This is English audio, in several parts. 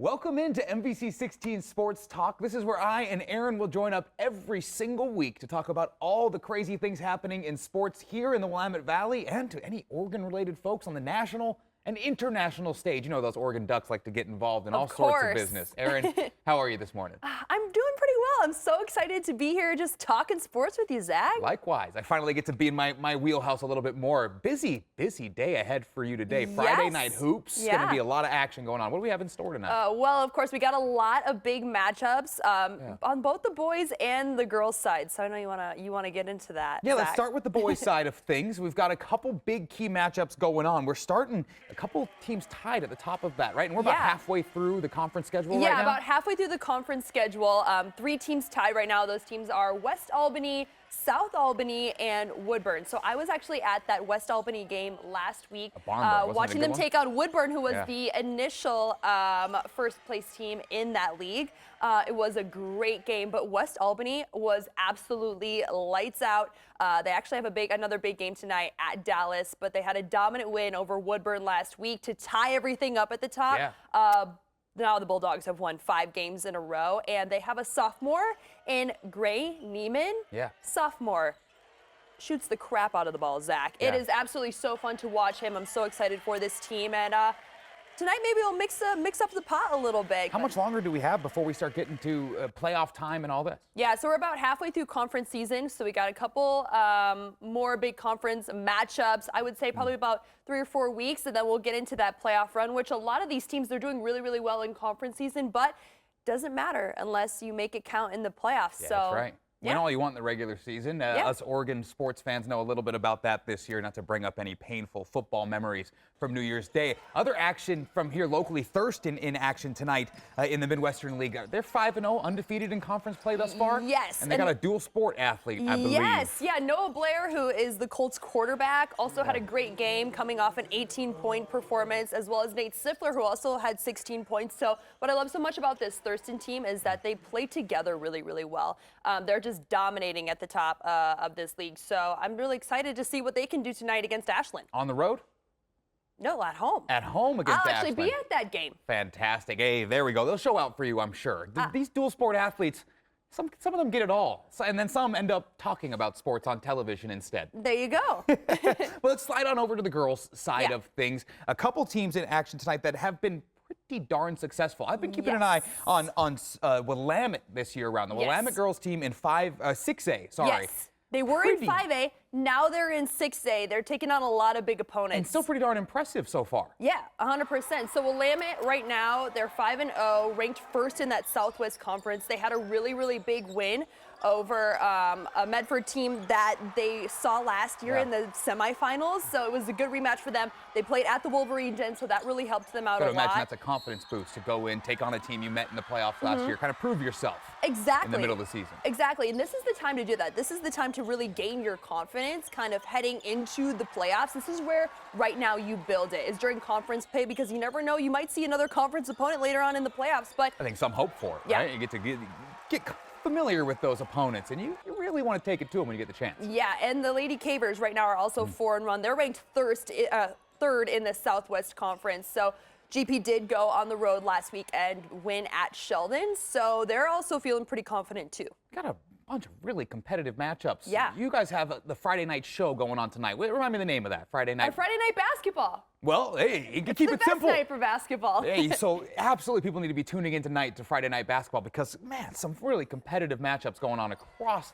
Welcome into NBC 16 Sports Talk. This is where I and Erin will join up every single week to talk about all the crazy ththings happening in sports here in the Willamette Valley and to any Oregon-related folks on the national and international stage. You know those Oregon Ducks like to get involved in all sorts of business. Erin, how are you this morning? I'm doing pretty well. I'm so excited to be here just talking sports with you, Zach. Likewise. I finally get to be in my wheelhouse a little bit more. Busy day ahead for you today. Friday night hoops. Going to be a lot of action going on. What do we have in store tonight? Well, of course, we got a lot of big matchups on both the boys and the girls' side. So I know you wanna get into that. Yeah, Zach. Let's start with the boys' side of things. We've got a couple big key matchups going on. We're starting a couple teams tied at the top of that, right? And we're about halfway through the conference schedule right now? Yeah, about halfway through the conference schedule. 3 teams tied right now. Those teams are West Albany, South Albany, and Woodburn. So I was actually at that West Albany game last week, watching them take on Woodburn, who was the initial first place team in that league. It was a great game, but West Albany was absolutely lights out. They actually have another big game tonight at Dallas, but they had a dominant win over Woodburn last week to tie everything up at the top. Now the Bulldogs have won 5 games in a row, and they have a sophomore in Gray Neiman. Sophomore shoots the crap out of the ball, Zach. It is absolutely so fun to watch him. I'm so excited for this team, and tonight maybe we'll mix up the pot a little bit. How much longer do we have before we start getting to playoff time and all this? Yeah, so we're about halfway through conference season, so we got a couple more big conference matchups. I would say probably about 3 or 4 weeks, and then we'll get into that playoff run, which a lot of these teams, they're doing really, really well in conference season, but doesn't matter unless you make it count in the playoffs. Yeah, that's right. Win all you want in the regular season. Us Oregon sports fans know a little bit about that this year, not to bring up any painful football memories from New Year's Day. Other action from here locally, Thurston in action tonight in the Midwestern League. They're 5-0, undefeated in conference play thus far. Yes. And they got a dual sport athlete, I believe. Yes, Noah Blair, who is the Colts quarterback, also had a great game coming off an 18-point performance, as well as Nate Sifler, who also had 16 points. So what I love so much about this Thurston team is that they play together really, really well. They're just dominating at the top of this league. So I'm really excited to see what they can do tonight against Ashland. On the road? No, at home. At home against Ashland. I'll actually be at that game. Fantastic. Hey, there we go. They'll show out for you, I'm sure. These dual sport athletes, some of them get it all. And then some end up talking about sports on television instead. There you go. Well, let's slide on over to the girls' side of things. A couple teams in action tonight that have been pretty darn successful. I've been keeping an eye on Willamette this year around. The Willamette girls team in 6A, sorry. Yes. They were in 5A, now they're in 6A. They're taking on a lot of big opponents. And still pretty darn impressive so far. Yeah, 100%. So Willamette right now, they're 5-0, ranked first in that Southwest Conference. They had a really, really big win over a Medford team that they saw last year in the semifinals. So it was a good rematch for them. They played at the Wolverine Den, so that really helped them out a lot. Imagine that's a confidence boost to go in, take on a team you met in the playoffs last year, kind of prove yourself in the middle of the season. Exactly, and this is the time to do that. This is the time to really gain your confidence kind of heading into the playoffs. This is where right now you build it, is during conference play, because you never know, you might see another conference opponent later on in the playoffs. But I think some hope for it, right? You get to get familiar with those opponents, and you really want to take it to them when you get the chance. Yeah, and the Lady Cavers right now are also 4-1. They're ranked third in the Southwest Conference. So GP did go on the road last week and win at Sheldon, so they're also feeling pretty confident too. Got a bunch of really competitive matchups. Yeah. You guys have the Friday night show going on tonight. Remind me the name of that, Friday night. Friday night basketball. Well, hey, you can keep it simple. It's the best night for basketball. Hey, so absolutely people need to be tuning in tonight to Friday night basketball because, man, some really competitive matchups going on across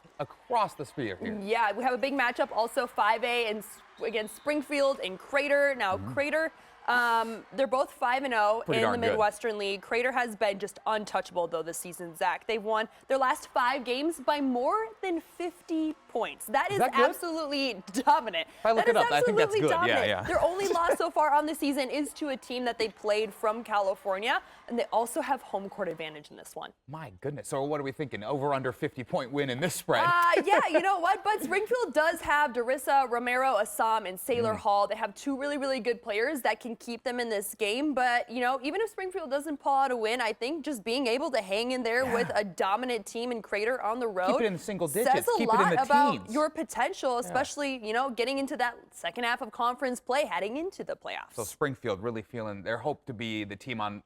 the sphere here. Yeah, we have a big matchup also 5A and against Springfield and Crater. Now, Crater, they're both 5-0 in the Midwestern League. Crater has been just untouchable, though, this season, Zach. They've won their last 5 games by more than 50 points. That is absolutely dominant. If I look it up, I think that's good. Dominant. Yeah. Their only loss so far on the season is to a team that they played from California, and they also have home court advantage in this one. My goodness. So what are we thinking? Over under 50-point win in this spread? Yeah, you know what? But Springfield does have Darissa, Romero, Assam, and Sailor Hall. They have 2 really, really good players that can can keep them in this game. But, you know, even if Springfield doesn't pull out a win, I think just being able to hang in there with a dominant team in Crater on the road keep it in single digits. says a keep lot it in the about teens. your potential, especially, you know, getting into that second half of conference play, heading into the playoffs. So Springfield really feeling their hope to be the team on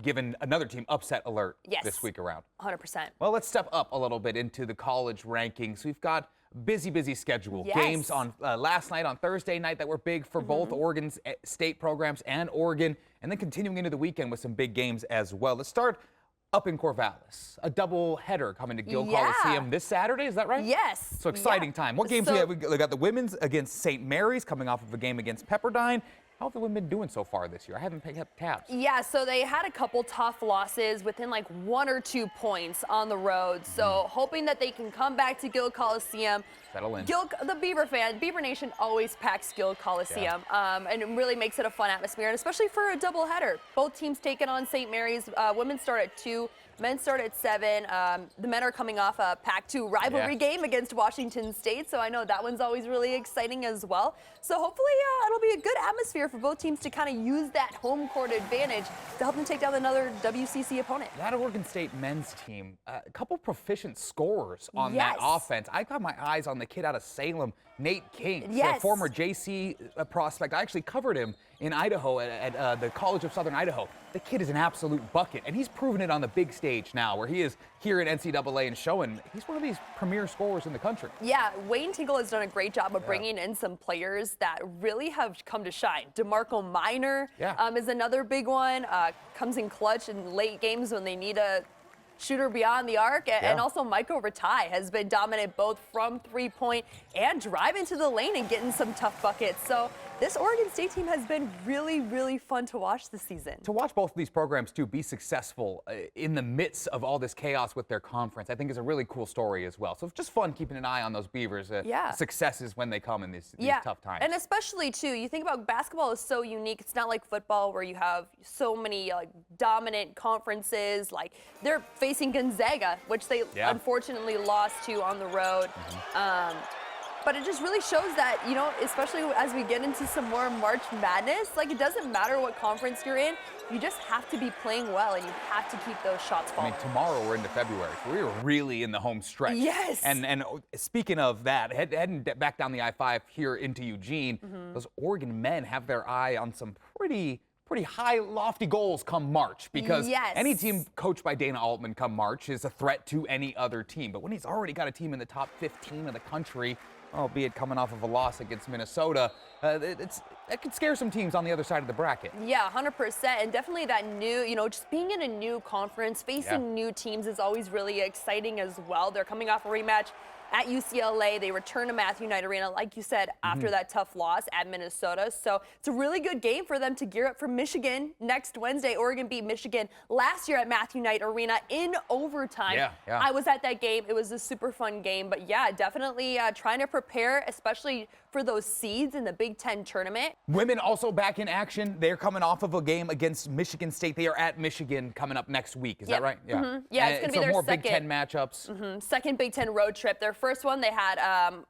giving another team upset alert this week around. 100%. Well, let's step up a little bit into the college rankings. We've got busy schedule. Games on last night on Thursday night that were big for both Oregon's state programs and Oregon, and then continuing into the weekend with some big games as well. Let's start up in Corvallis. A double header coming to Gill Coliseum this Saturday, is that right? Yes. So exciting time. What games do we have? We got the women's against St. Mary's coming off of a game against Pepperdine. How have the women been doing so far this year? I haven't picked up tabs. Yeah, so they had a couple tough losses within like 1 or 2 points on the road. So hoping that they can come back to Gill Coliseum. Settle in. The Beaver Nation always packs Gill Coliseum, and it really makes it a fun atmosphere, and especially for a doubleheader. Both teams taking on St. Mary's. Women start at 2. Men start at 7. The men are coming off a Pac-2 rivalry game against Washington State, so I know that one's always really exciting as well. So hopefully it'll be a good atmosphere for both teams to kind of use that home court advantage to help them take down another WCC opponent. That Oregon State men's team, a couple proficient scorers on that offense. I got my eyes on the kid out of Salem, Nate King, a former JC prospect. I actually covered him in Idaho at the College of Southern Idaho. The kid is an absolute bucket, and he's proven it on the big stage now, where he is here in NCAA and showing he's one of these premier scorers in the country. Yeah, Wayne Tinkle has done a great job of bringing in some players that really have come to shine. DeMarco Minor is another big one, comes in clutch in late games when they need a shooter beyond the arc, and also Michael Ratai has been dominant both from three-point and driving to the lane and getting some tough buckets. So this Oregon State team has been really fun to watch this season. To watch both of these programs, too, be successful in the midst of all this chaos with their conference, I think is a really cool story as well. So it's just fun keeping an eye on those Beavers' successes when they come in these tough times. And especially, too, you think about basketball is so unique. It's not like football where you have so many dominant conferences. Like they're facing Gonzaga, which they unfortunately lost to on the road. But it just really shows that, you know, especially as we get into some more March Madness, like it doesn't matter what conference you're in, you just have to be playing well and you have to keep those shots falling. I mean, tomorrow we're into February, so we're really in the home stretch. Yes. And speaking of that, heading back down the I-5 here into Eugene, those Oregon men have their eye on some pretty high, lofty goals come March, because any team coached by Dana Altman come March is a threat to any other team. But when he's already got a team in the top 15 of the country, albeit coming off of a loss against Minnesota, that could scare some teams on the other side of the bracket. Yeah, 100%. And definitely that new, you know, just being in a new conference, facing new teams is always really exciting as well. They're coming off a rematch at UCLA. They return to Matthew Knight Arena, like you said, after that tough loss at Minnesota. So it's a really good game for them to gear up for Michigan next Wednesday. Oregon beat Michigan last year at Matthew Knight Arena in overtime. I was at that game. It was a super fun game. But yeah, definitely trying to prepare, especially for those seeds in the Big Ten tournament. Women also back in action. They're coming off of a game against Michigan State. They are at Michigan coming up next week. Is that right? Yeah, it's going to be their more Big Ten matchups. Second Big Ten road trip. Their first one, they had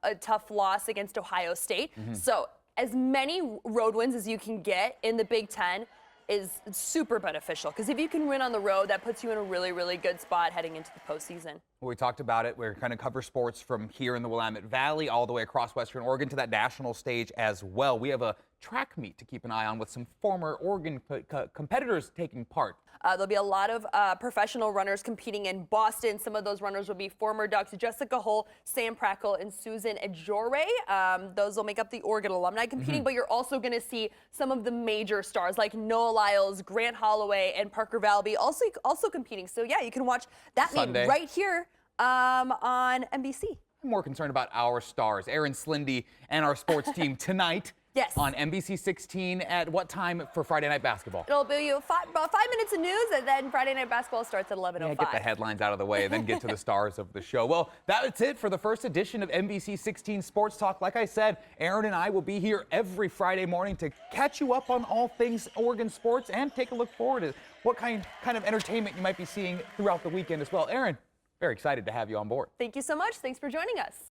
a tough loss against Ohio State. So as many road wins as you can get in the Big Ten is super beneficial, because if you can win on the road, that puts you in a really good spot heading into the postseason. Well, we talked about it. We're going to cover sports from here in the Willamette Valley all the way across Western Oregon to that national stage as well. We have a track meet to keep an eye on with some former Oregon competitors taking part. There'll be a lot of professional runners competing in Boston. Some of those runners will be former Ducks Jessica Hull, Sam Prackle, and Susan Ajore. Those will make up the Oregon alumni competing, but you're also going to see some of the major stars like Noah Lyles, Grant Holloway, and Parker Valby also competing. So yeah, you can watch that meet right here on NBC. I'm more concerned about our stars, Erin, Slinde, and our sports team tonight. On NBC 16 at what time for Friday Night Basketball? It'll be about 5 minutes of news, and then Friday Night Basketball starts at 11:05. Get the headlines out of the way and then get to the stars of the show. Well, that's it for the first edition of NBC 16 Sports Talk. Like I said, Erin and I will be here every Friday morning to catch you up on all things Oregon sports and take a look forward to what kind of entertainment you might be seeing throughout the weekend as well. Erin, very excited to have you on board. Thank you so much. Thanks for joining us.